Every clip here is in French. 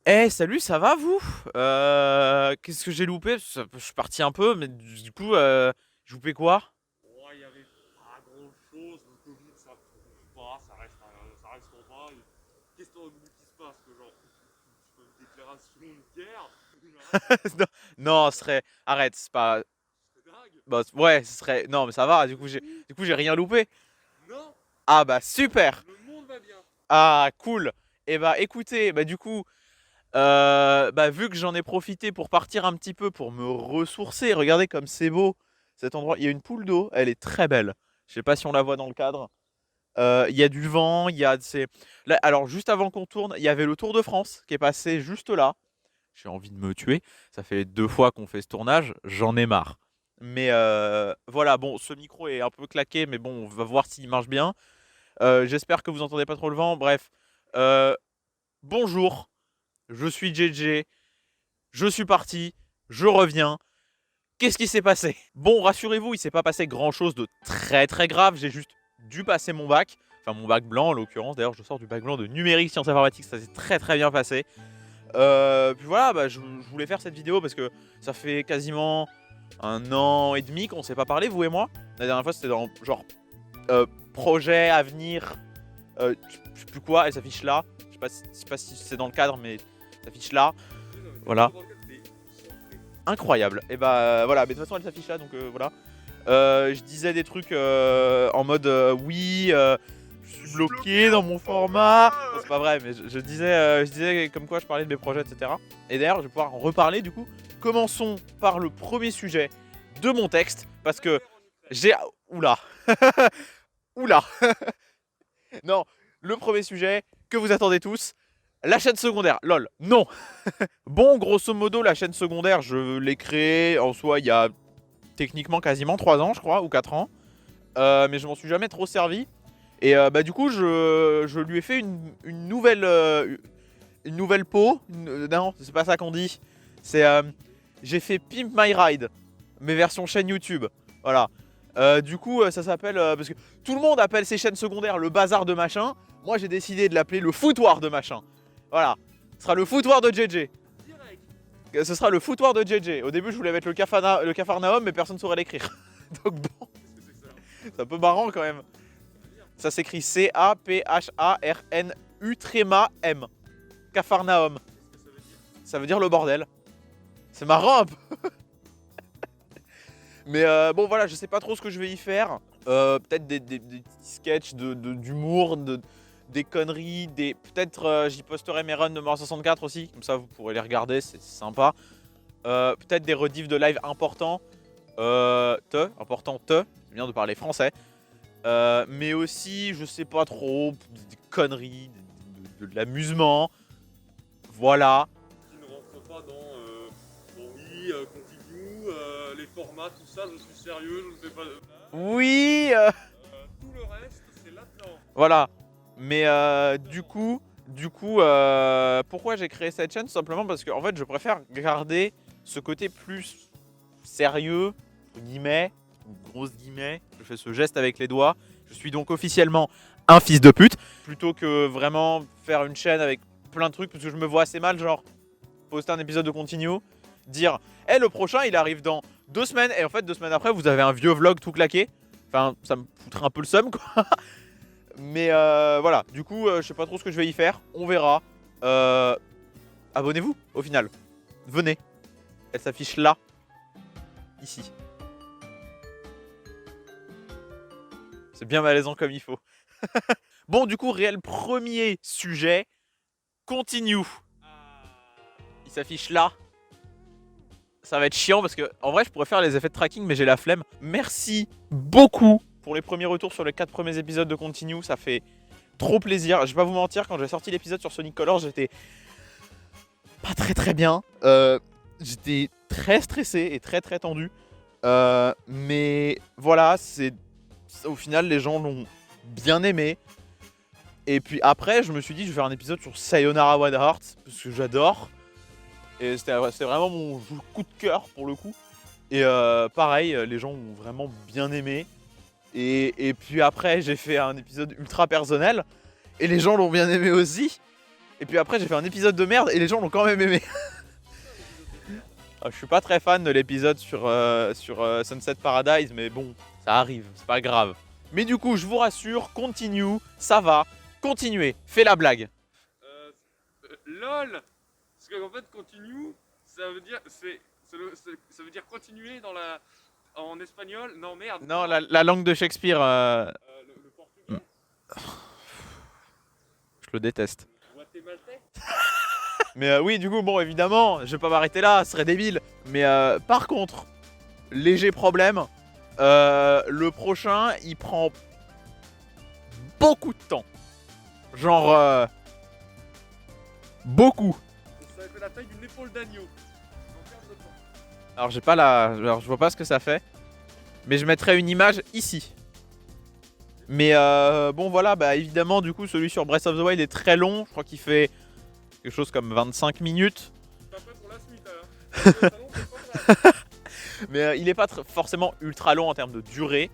Eh salut, ça va vous? Qu'est-ce que j'ai loupé? Je suis parti un peu, mais du coup, j'ai loupé quoi? Ouais, il y avait pas grand chose. Le Covid, ça bouge pas, ça reste en bas. Qu'est-ce que qui se passe? Que genre, tu fais une déclaration de guerre? Là, Non, non, ce serait. Arrête, c'est pas. c'est dingue. Bah, ouais, ce serait. Non, mais ça va, On est où? du coup, j'ai rien loupé. Non, Ah bah super! le monde va bien. Ah, cool! Et bah écoutez, bah du coup, bah vu que j'en ai profité pour partir un petit peu, pour me ressourcer, regardez comme c'est beau cet endroit. Il y a une poule d'eau, elle est très belle. Je sais pas si on la voit dans le cadre. Il y a du vent, il y a. Là, alors, juste avant qu'on tourne, il y avait le Tour de France qui est passé juste là. J'ai envie de me tuer. Ça fait 2 fois qu'on fait ce tournage, j'en ai marre. Mais voilà, bon, ce micro est un peu claqué, mais bon, on va voir s'il marche bien. J'espère que vous entendez pas trop le vent. Bref, Euh, bonjour, je suis JJ, je suis parti, je reviens. Qu'est-ce qui s'est passé? Bon, rassurez-vous, il s'est pas passé grand-chose de très très grave. J'ai juste dû passer mon bac. Enfin, mon bac blanc en l'occurrence. D'ailleurs, je sors du bac blanc de numérique sciences informatiques. Ça s'est très très bien passé. Puis voilà, bah, je voulais faire cette vidéo parce que ça fait quasiment 1 an et demi qu'on s'est pas parlé, vous et moi. La dernière fois, c'était dans genre projet, avenir, je sais plus quoi. Elle s'affiche là. Je sais pas si c'est dans le cadre, mais ça s'affiche là. Oui, non, mais t'es Voilà. toujours dans le cadre, t'es centré. Incroyable. Et bah voilà, mais de toute façon, elle s'affiche là, donc voilà. Je disais des trucs en mode oui, je suis bloqué dans mon format. Non, c'est pas vrai, mais je disais comme quoi je parlais de mes projets, etc. Et d'ailleurs, je vais pouvoir en reparler du coup. Commençons par le premier sujet de mon texte, parce La que guerre en Ukraine. j'ai. Oula. Oula. Non, le premier sujet que vous attendez tous, la chaîne secondaire. Lol, non. Bon, grosso modo, la chaîne secondaire, je l'ai créée en soi il y a techniquement quasiment 3 ans, je crois, ou 4 ans. Mais je m'en suis jamais trop servi. Et bah, du coup, je lui ai fait une nouvelle peau. Non, c'est pas ça qu'on dit. C'est j'ai fait Pimp My Ride, mes versions chaîne YouTube. Voilà. Du coup, ça s'appelle parce que tout le monde appelle ses chaînes secondaires le bazar de machin. Moi, j'ai décidé de l'appeler le foutoir de machin. Voilà. Ce sera le foutoir de JJ. Direct. Ce sera le foutoir de JJ. Au début, je voulais mettre le Cafarnaum, mais personne ne saurait l'écrire. Donc bon, Qu'est-ce que c'est que ça? c'est un peu marrant quand même. Ça veut dire. Ça s'écrit Capharnum. Capharnaüm. Qu'est-ce que ça veut dire? Ça veut dire le bordel. C'est marrant un peu. Mais bon, voilà, je sais pas trop ce que je vais y faire. Peut-être des petits sketchs d'humour, des conneries, peut-être j'y posterai mes runs de Mort 64 aussi. Comme ça, vous pourrez les regarder, c'est sympa. Peut-être des rediffs de live importants. C'est bien de parler français. Mais aussi, je sais pas trop, des conneries, de l'amusement. Voilà. Qui ne rentre pas dans bon, oui, continue, les formats, tout ça, je suis sérieux, je ne fais pas de blagues. Oui, Tout le reste, c'est là-dedans. voilà. Mais du coup, pourquoi j'ai créé cette chaîne? Tout simplement parce que en fait, je préfère garder ce côté plus sérieux, entre guillemets, grosse guillemets. Je fais ce geste avec les doigts. Je suis donc officiellement un fils de pute, plutôt que vraiment faire une chaîne avec plein de trucs, parce que je me vois assez mal, genre poster un épisode de Continue, dire Eh, le prochain il arrive dans 2 semaines, et en fait 2 semaines après vous avez un vieux vlog tout claqué. Enfin, ça me foutrait un peu le seum quoi. Mais voilà, du coup, je sais pas trop ce que je vais y faire, on verra. Euh, Abonnez-vous au final, venez, elle s'affiche là, ici. C'est bien malaisant comme il faut. Bon, du coup, réel premier sujet, Continue. Il s'affiche là. Ça va être chiant parce que en vrai je pourrais faire les effets de tracking, mais j'ai la flemme. Merci beaucoup pour les premiers retours sur les 4 premiers épisodes de Continue, ça fait trop plaisir. Je vais pas vous mentir, quand j'ai sorti l'épisode sur Sonic Colors, j'étais pas très très bien. J'étais très stressé et très très tendu. Mais voilà, c'est au final les gens l'ont bien aimé. Et puis après, je me suis dit, je vais faire un épisode sur Sayonara Wild Hearts parce que j'adore. Et c'était vraiment mon coup de cœur pour le coup. Et pareil, les gens ont vraiment bien aimé. Et puis après, j'ai fait un épisode ultra personnel. Et les gens l'ont bien aimé aussi. Et puis après j'ai fait un épisode de merde et les gens l'ont quand même aimé. Je suis pas très fan de l'épisode sur Sunset Paradise, mais bon, ça arrive, c'est pas grave. Mais du coup, je vous rassure, continue, ça va, continuez, fais la blague. LOL. Parce qu'en fait, continue, ça veut dire, ça veut dire continuer en espagnol. Non, merde. Non, la langue de Shakespeare, Le portugais. je le déteste. Guatémaltais. Mais oui, du coup, bon, évidemment, je vais pas m'arrêter là, ce serait débile. Mais par contre, léger problème, le prochain, il prend beaucoup de temps. Genre, beaucoup. Ça fait la taille d'une épaule d'agneau. En termes de temps. Alors, j'ai pas la... Alors, je vois pas ce que ça fait. Mais je mettrai une image ici. Mais bon, voilà, bah évidemment, du coup, celui sur Breath of the Wild est très long. Je crois qu'il fait quelque chose comme 25 minutes. Pas prêt pour la suite, alors. Mais il est pas forcément ultra long en termes de durée.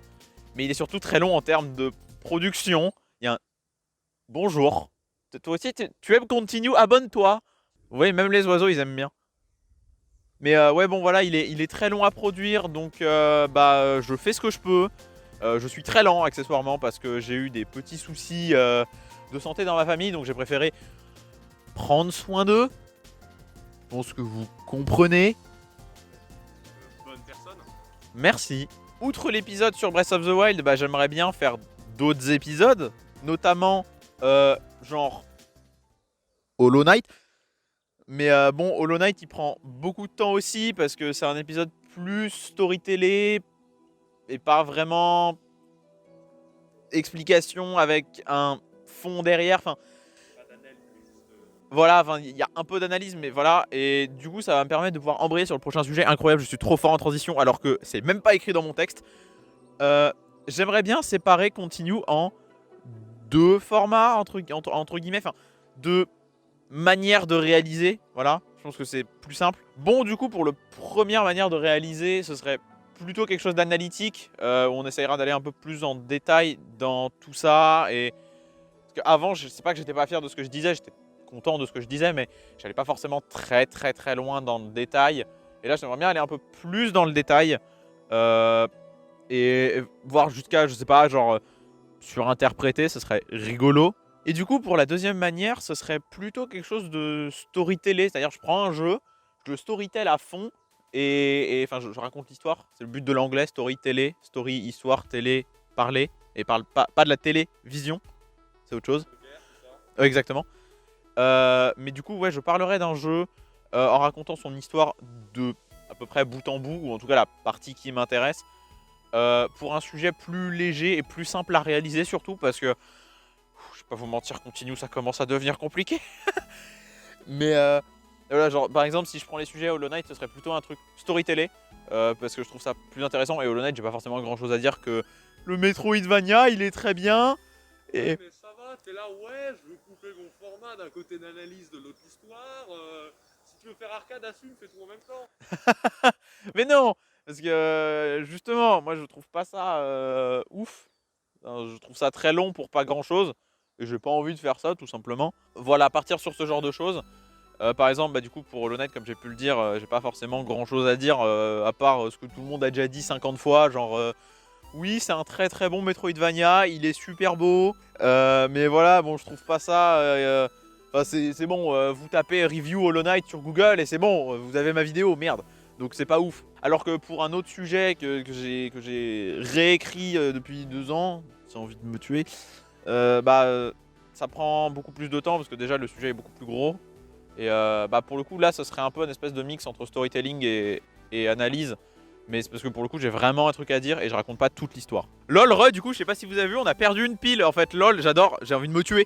Mais il est surtout très long en termes de production. Il y a un... Bonjour. Toi aussi, tu aimes Continue, abonne-toi. Vous voyez, même les oiseaux, ils aiment bien. Mais ouais, bon, voilà, il est très long à produire. Donc, je fais ce que je peux. Je suis très lent, accessoirement, parce que j'ai eu des petits soucis de santé dans ma famille. Donc, j'ai préféré prendre soin d'eux. Je pense que vous comprenez. Bonne personne. Merci. Outre l'épisode sur Breath of the Wild, bah, j'aimerais bien faire d'autres épisodes. Notamment, genre Hollow Knight. Mais bon, Hollow Knight, il prend beaucoup de temps aussi parce que c'est un épisode plus storytellé et pas vraiment explication avec un fond derrière. Enfin, voilà, enfin, il y a un peu d'analyse, mais voilà. Et du coup, ça va me permettre de pouvoir embrayer sur le prochain sujet. Incroyable, je suis trop fort en transition alors que c'est même pas écrit dans mon texte. J'aimerais bien séparer Continue en deux formats, entre guillemets, enfin, deux manière de réaliser, voilà, je pense que c'est plus simple. Bon, du coup, pour la première manière de réaliser, ce serait plutôt quelque chose d'analytique, où on essayera d'aller un peu plus en détail dans tout ça. Et parce qu'avant, je sais pas que j'étais pas fier de ce que je disais, j'étais content de ce que je disais, mais j'allais pas forcément très loin dans le détail. Et là, j'aimerais bien aller un peu plus dans le détail, et voir jusqu'à, je sais pas, genre surinterpréter, ce serait rigolo. Et du coup, pour la deuxième manière, ce serait plutôt quelque chose de storytellé. C'est-à-dire, je prends un jeu, je le storytell à fond, et enfin, je raconte l'histoire. C'est le but de l'anglais, storyteller, story, histoire, télé, parler. Et parle pas de la télévision, c'est autre chose. Exactement. Mais du coup, ouais, je parlerai d'un jeu en racontant son histoire de à peu près bout en bout, ou en tout cas la partie qui m'intéresse, pour un sujet plus léger et plus simple à réaliser, surtout parce que je vais pas vous mentir, Continue, ça commence à devenir compliqué. Mais voilà, genre, par exemple, si je prends les sujets Hollow Knight, ce serait plutôt un truc storytellé, parce que je trouve ça plus intéressant. Et Hollow Knight, j'ai pas forcément grand chose à dire que le Metroidvania, il est très bien. Et... Ouais, mais ça va, t'es là, ouais, je veux couper mon format d'un côté d'analyse de l'autre histoire. Si tu veux faire arcade, assume, fais tout en même temps. Mais non, parce que justement, moi je trouve pas ça ouf. Je trouve ça très long pour pas grand chose. Et j'ai pas envie de faire ça, tout simplement. Voilà, partir sur ce genre de choses. Par exemple, bah, du coup, pour Hollow Knight, comme j'ai pu le dire, j'ai pas forcément grand chose à dire, à part ce que tout le monde a déjà dit 50 fois. Genre, oui, c'est un très bon Metroidvania, il est super beau. Mais voilà, bon, je trouve pas ça. Enfin, c'est bon, vous tapez review Hollow Knight sur Google et c'est bon, vous avez ma vidéo, merde. Donc c'est pas ouf. Alors que pour un autre sujet que j'ai réécrit depuis 2 ans, j'ai envie de me tuer, ça prend beaucoup plus de temps parce que déjà le sujet est beaucoup plus gros. Et pour le coup là, ce serait un peu une espèce de mix entre storytelling et analyse. Mais c'est parce que pour le coup j'ai vraiment un truc à dire et je raconte pas toute l'histoire. LOL, du coup, je sais pas si vous avez vu, on a perdu une pile. En fait, LOL, j'adore, j'ai envie de me tuer.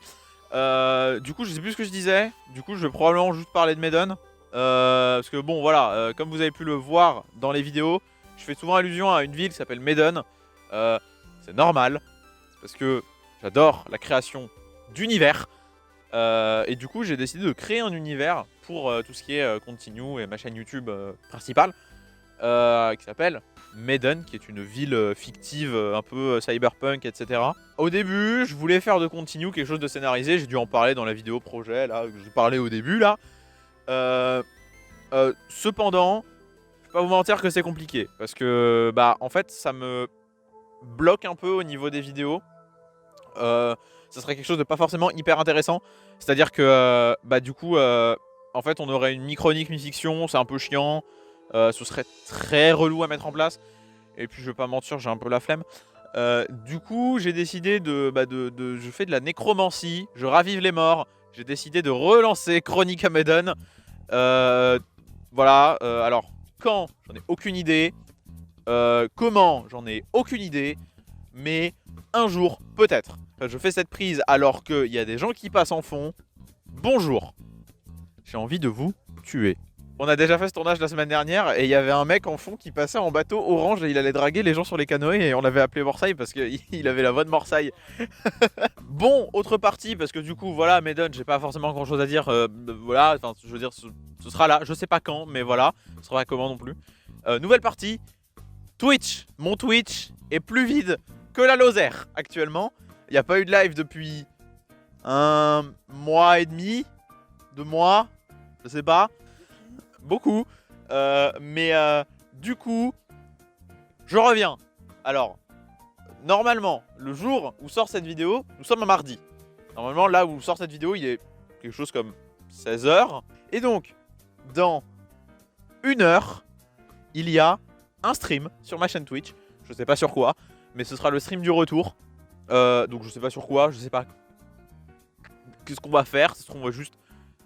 Du coup, je sais plus ce que je disais. Du coup, je vais probablement juste parler de Maiden. Parce que bon, voilà, comme vous avez pu le voir dans les vidéos, je fais souvent allusion à une ville qui s'appelle Maiden. C'est normal, c'est parce que j'adore la création d'univers. Et du coup, j'ai décidé de créer un univers pour tout ce qui est Continue et ma chaîne YouTube principale. qui s'appelle Maiden, qui est une ville fictive, un peu cyberpunk, etc. Au début, je voulais faire de Continue quelque chose de scénarisé. J'ai dû en parler dans la vidéo projet, là, que j'ai parlé au début, là. Cependant, je vais pas vous mentir que c'est compliqué. Parce que, bah, en fait, ça me bloque un peu au niveau des vidéos. Ça serait quelque chose de pas forcément hyper intéressant. C'est-à-dire que, bah, du coup, en fait, on aurait une mi-chronique, mi-fiction. C'est un peu chiant. Ce serait très relou à mettre en place. Et puis, je vais pas mentir, j'ai un peu la flemme. Du coup, j'ai décidé je fais de la nécromancie. Je ravive les morts. J'ai décidé de relancer Chronique Maiden. Voilà. Alors, quand? J'en ai aucune idée. Comment? J'en ai aucune idée. Mais un jour, peut-être. Je fais cette prise alors qu'il y a des gens qui passent en fond. Bonjour. J'ai envie de vous tuer. On a déjà fait ce tournage la semaine dernière et il y avait un mec en fond qui passait en bateau orange et il allait draguer les gens sur les canoës et on l'avait appelé Morsaille parce qu'il avait la voix de Morsaille. Bon, autre partie parce que du coup, voilà, Maiden, j'ai pas forcément grand chose à dire. Voilà, enfin, je veux dire, ce sera là, je sais pas quand, mais voilà, ce sera pas comment non plus. Nouvelle partie, Twitch. Mon Twitch est plus vide que la Lozère actuellement. Il n'y a pas eu de live depuis un mois et demi, 2 mois, je sais pas. Beaucoup. Mais du coup, je reviens. Alors, normalement, le jour où sort cette vidéo, nous sommes un mardi. Normalement, là où sort cette vidéo, il est quelque chose comme 16h. Et donc, dans 1 heure, il y a un stream sur ma chaîne Twitch. Je sais pas sur quoi, mais ce sera le stream du retour. Donc je sais pas sur quoi, je sais pas qu'est-ce qu'on va faire. C'est qu'on va juste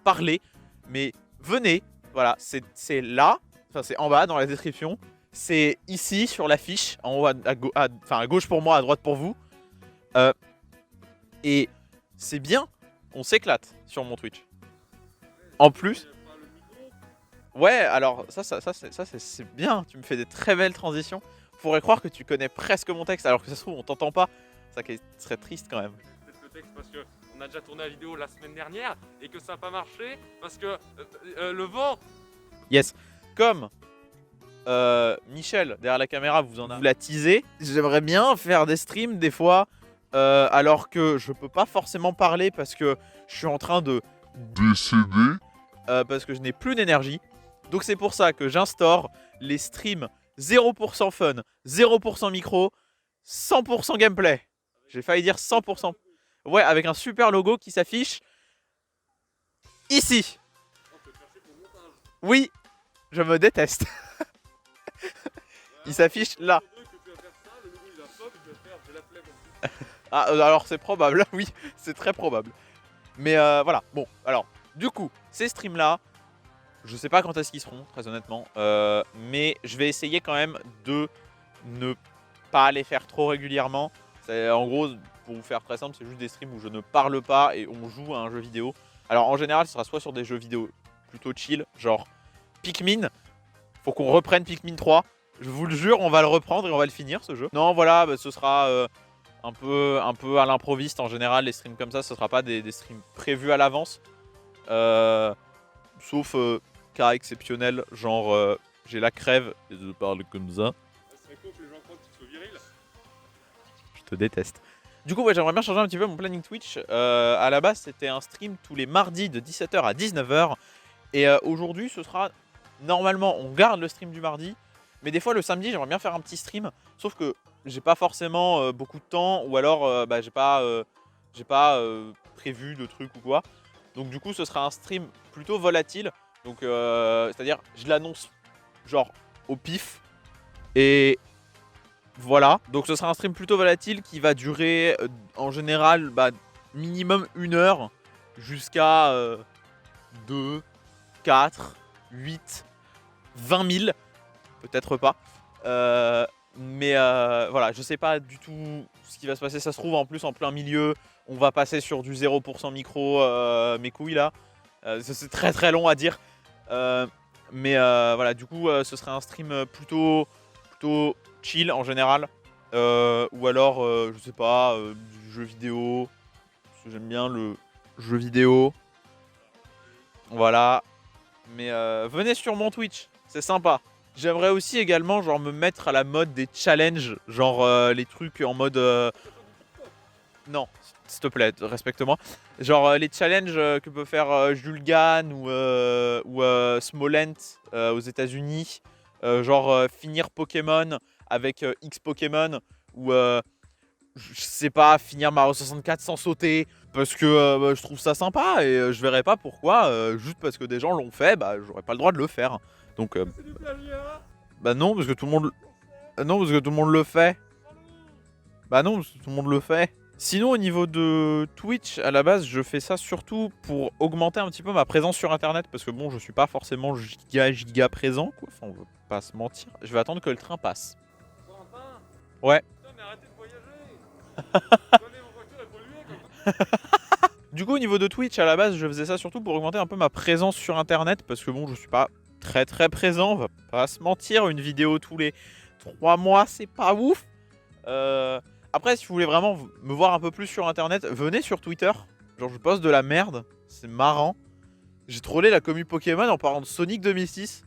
parler. Mais venez, voilà, c'est là, enfin c'est en bas dans la description. C'est ici sur l'affiche, en haut à gauche pour moi, à droite pour vous. Et c'est bien, on s'éclate sur mon Twitch. En plus, ouais, alors ça c'est bien. Tu me fais des très belles transitions. Faudrait croire que tu connais presque mon texte, alors que ça se trouve on t'entend pas. Ça qui serait triste quand même. Peut-être le texte parce qu'on a déjà tourné la vidéo la semaine dernière et que ça n'a pas marché parce que le vent. Yes. Comme Michel derrière la caméra vous l'a teasé, j'aimerais bien faire des streams des fois alors que je peux pas forcément parler parce que je suis en train de décéder parce que je n'ai plus d'énergie. Donc c'est pour ça que j'instaure les streams 0% fun, 0% micro, 100% gameplay. J'ai failli dire 100%. Ouais, avec un super logo qui s'affiche ici. Oui, je me déteste. Il s'affiche là. Ah, alors c'est probable, oui, c'est très probable. Mais voilà, bon, alors, du coup, ces streams-là, je sais pas quand est-ce qu'ils seront, très honnêtement. Mais je vais essayer quand même de ne pas les faire trop régulièrement. En gros, pour vous faire très simple, c'est juste des streams où je ne parle pas et on joue à un jeu vidéo. Alors en général, ce sera soit sur des jeux vidéo plutôt chill, genre Pikmin. Faut qu'on reprenne Pikmin 3. Je vous le jure, on va le reprendre et on va le finir ce jeu. Non, voilà, bah, ce sera un peu à l'improviste en général. Les streams comme ça, ce sera pas des streams prévus à l'avance. Sauf cas exceptionnel, genre j'ai la crève et je parle comme ça. Ça serait cool que les gens croient que tu sois viril. Je te déteste. Du coup, ouais, j'aimerais bien changer un petit peu mon planning Twitch. À la base, c'était un stream tous les mardis de 17h à 19h. Et aujourd'hui, ce sera... Normalement, on garde le stream du mardi. Mais des fois, le samedi, j'aimerais bien faire un petit stream. Sauf que j'ai pas forcément beaucoup de temps. Ou alors, j'ai pas prévu de trucs ou quoi. Donc du coup, ce sera un stream plutôt volatile. Donc, c'est-à-dire, je l'annonce genre au pif. Et voilà. Donc ce sera un stream plutôt volatile qui va durer en général minimum 1 heure jusqu'à 2, 4, 8, 20 000. Peut-être pas. Mais voilà, je sais pas du tout ce qui va se passer. Ça se trouve en plus en plein milieu. On va passer sur du 0% micro, mes couilles là. C'est très très long à dire. Mais voilà, du coup, ce serait un stream plutôt chill en général. Ou alors, je sais pas, du jeu vidéo. Parce que j'aime bien le jeu vidéo. Voilà. Mais venez sur mon Twitch, c'est sympa. J'aimerais aussi également genre me mettre à la mode des challenges, genre les trucs en mode non, s'il te plaît, respecte-moi. Genre les challenges que peut faire Jules Gann ou Smolent aux États-Unis, genre finir Pokémon avec X Pokémon ou je sais pas, finir Mario 64 sans sauter parce que bah, je trouve ça sympa et je verrais pas pourquoi juste parce que des gens l'ont fait, bah j'aurais pas le droit de le faire. Donc C'est du plagiat. bah non parce que tout le monde non parce que tout le monde le fait. Bah non parce que tout le monde le fait. Sinon au niveau de Twitch à la base je fais ça surtout pour augmenter un petit peu ma présence sur internet parce que bon je suis pas forcément giga présent quoi, enfin on veut pas se mentir. Je vais attendre que le train passe. Valentin. Ouais. Putain, mais arrêtez de voyager. Prenez vos voitures et polluez comme ça. Du coup au niveau de Twitch à la base je faisais ça surtout pour augmenter un peu ma présence sur internet parce que bon je suis pas très présent, on va pas se mentir, une vidéo tous les 3 mois c'est pas ouf. Après si vous voulez vraiment me voir un peu plus sur internet, venez sur Twitter, genre je poste de la merde, c'est marrant. J'ai trollé la commu Pokémon en parlant de Sonic 2006.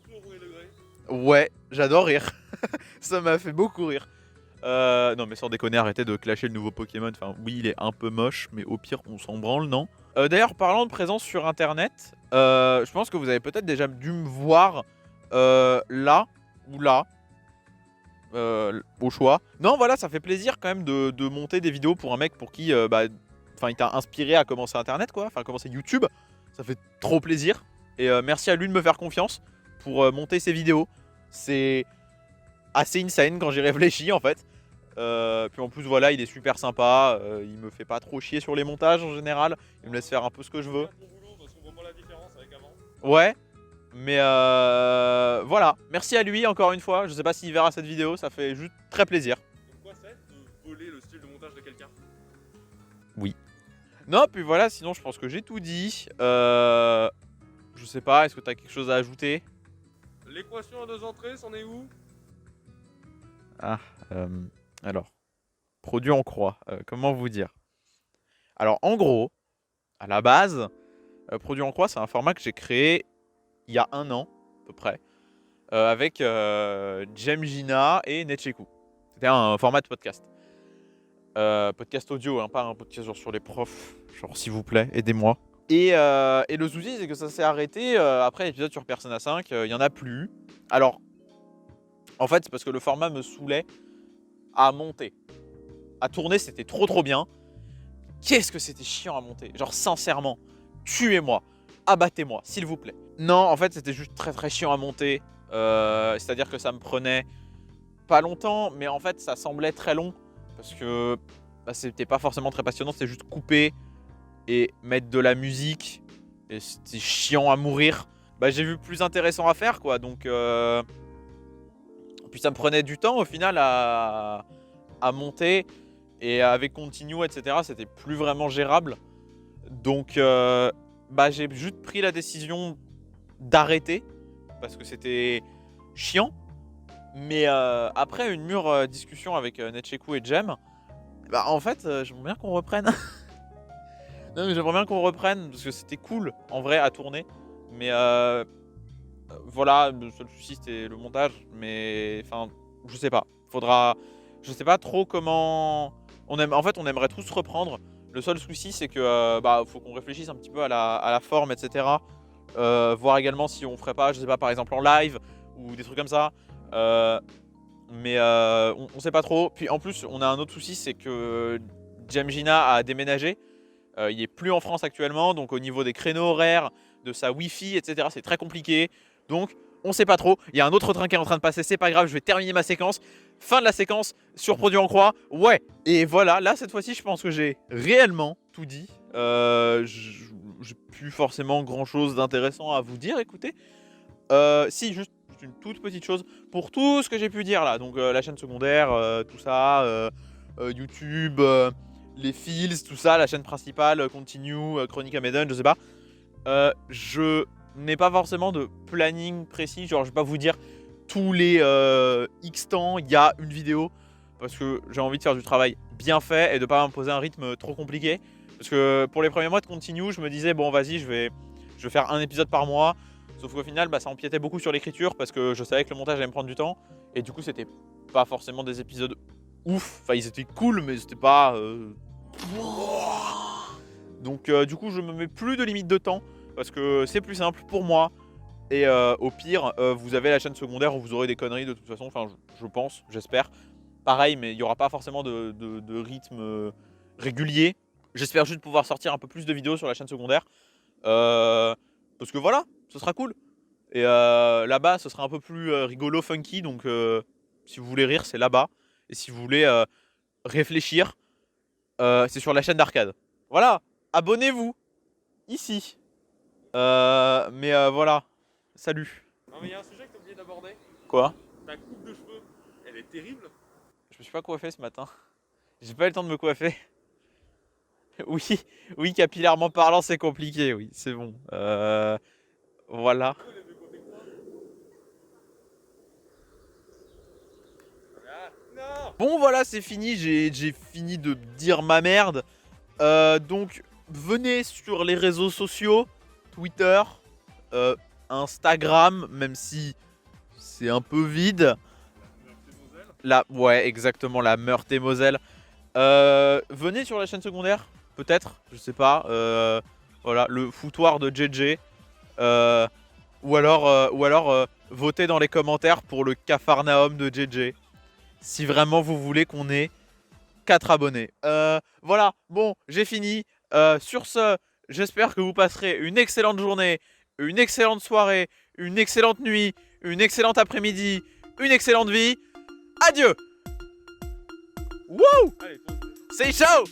Tout au premier degré. Ouais, j'adore rire, ça m'a fait beaucoup rire. Non mais sans déconner, arrêtez de clasher le nouveau Pokémon. Enfin oui il est un peu moche mais au pire on s'en branle non. D'ailleurs parlant de présence sur internet, je pense que vous avez peut-être déjà dû me voir là ou là. Au choix. Non voilà ça fait plaisir quand même de monter des vidéos pour un mec pour qui bah, il t'a inspiré à commencer internet quoi, enfin à commencer YouTube. Ça fait trop plaisir. Et merci à lui de me faire confiance pour monter ses vidéos. C'est assez insane quand j'y réfléchis en fait. Puis en plus voilà il est super sympa, il me fait pas trop chier sur les montages en général, il me laisse faire un peu ce que je veux. Bon boulot parce qu'on voit pas la différence avec avant. Ouais, mais voilà, merci à lui encore une fois, je sais pas s'il verra cette vidéo, ça fait juste très plaisir. Donc quoi c'est de voler le style de montage de quelqu'un? Oui. Non puis voilà, sinon je pense que j'ai tout dit. Je sais pas, est-ce que t'as quelque chose à ajouter? L'équation à 2 entrées, c'en est où? Ah, alors, produit en croix, comment vous dire? Alors en gros, à la base, produit en croix c'est un format que j'ai créé il y a 1 an à peu près, avec Jem Gina et Netcheku. C'était un format de podcast. Podcast audio, hein, pas un podcast genre sur les profs. Genre s'il vous plaît, aidez-moi. Et le souci c'est que ça s'est arrêté après l'épisode sur Persona 5, il y en a plus. Alors, en fait c'est parce que le format me saoulait à monter. À tourner c'était trop bien. Qu'est-ce que c'était chiant à monter. Genre sincèrement, tuez-moi, abattez-moi, s'il vous plaît. Non, en fait c'était juste très chiant à monter. C'est-à-dire que ça me prenait pas longtemps, mais en fait ça semblait très long. Parce que bah, c'était pas forcément très passionnant, c'était juste couper et mettre de la musique. Et c'était chiant à mourir. Bah j'ai vu plus intéressant à faire quoi, donc... Puis ça me prenait du temps au final à monter. Et avec Continue, etc., c'était plus vraiment gérable. Donc bah, j'ai juste pris la décision d'arrêter. Parce que c'était chiant. Mais après une mûre discussion avec Netcheku et Jem, bah en fait j'aimerais bien qu'on reprenne. Non mais j'aimerais bien qu'on reprenne parce que c'était cool en vrai à tourner. Mais voilà, le seul souci c'était le montage. Mais enfin, je sais pas. Faudra. Je sais pas trop comment. En fait, on aimerait tous reprendre. Le seul souci c'est que bah faut qu'on réfléchisse un petit peu à la forme, etc. Voir également si on ferait pas, je sais pas, par exemple en live ou des trucs comme ça. Mais on sait pas trop. Puis en plus, on a un autre souci, c'est que Jem Gina a déménagé. Il est plus en France actuellement, donc au niveau des créneaux horaires, de sa Wi-Fi, etc., c'est très compliqué. Donc, on sait pas trop. Il y a un autre train qui est en train de passer, c'est pas grave, je vais terminer ma séquence. Fin de la séquence sur Produit en croix. Ouais. Et voilà, là cette fois-ci, je pense que j'ai réellement tout dit. J'ai plus forcément grand-chose d'intéressant à vous dire. Écoutez, si juste une toute petite chose pour tout ce que j'ai pu dire là. Donc la chaîne secondaire, tout ça, YouTube, les feels, tout ça, la chaîne principale, Continue, Chronique à Maiden, je sais pas. Je n'ai pas forcément de planning précis, genre je vais pas vous dire tous les X temps il y a une vidéo, parce que j'ai envie de faire du travail bien fait et de pas m'imposer un rythme trop compliqué. Parce que pour les premiers mois de Continue, je me disais bon vas-y je vais faire un épisode par mois. Sauf qu'au final, bah, ça empiétait beaucoup sur l'écriture parce que je savais que le montage allait me prendre du temps. Et du coup, c'était pas forcément des épisodes ouf. Enfin, ils étaient cool, mais c'était pas... Donc du coup, je me mets plus de limite de temps parce que c'est plus simple pour moi. Et au pire, vous avez la chaîne secondaire où vous aurez des conneries de toute façon. Enfin, je pense, j'espère. Pareil, mais il n'y aura pas forcément de rythme régulier. J'espère juste pouvoir sortir un peu plus de vidéos sur la chaîne secondaire. Parce que voilà, ce sera cool. Et là-bas, ce sera un peu plus rigolo, funky. Donc si vous voulez rire, c'est là-bas. Et si vous voulez réfléchir, c'est sur la chaîne d'arcade. Voilà, abonnez-vous ici. Mais voilà, salut. Non, mais il y a un sujet que t'as oublié d'aborder. Quoi? Ta coupe de cheveux, elle est terrible. Je me suis pas coiffé ce matin. J'ai pas eu le temps de me coiffer. Oui, oui, capillairement parlant, c'est compliqué, oui, c'est bon. Voilà. Elle avait coiffé quoi? Ah, non. Bon, voilà, c'est fini. J'ai fini de dire ma merde. Donc, venez sur les réseaux sociaux, Twitter, Instagram, même si c'est un peu vide. Ouais, exactement, la Meurthe-et-Moselle. Venez sur la chaîne secondaire, peut-être, je sais pas. Voilà, le foutoir de JJ. Ou alors votez dans les commentaires pour le Capharnaüm de JJ. Si vraiment vous voulez qu'on ait 4 abonnés. Voilà, bon, j'ai fini. Sur ce, j'espère que vous passerez une excellente journée, une excellente soirée, une excellente nuit, une excellente après-midi, une excellente vie. Adieu. Wouh, Allez, pose. c'est chaud.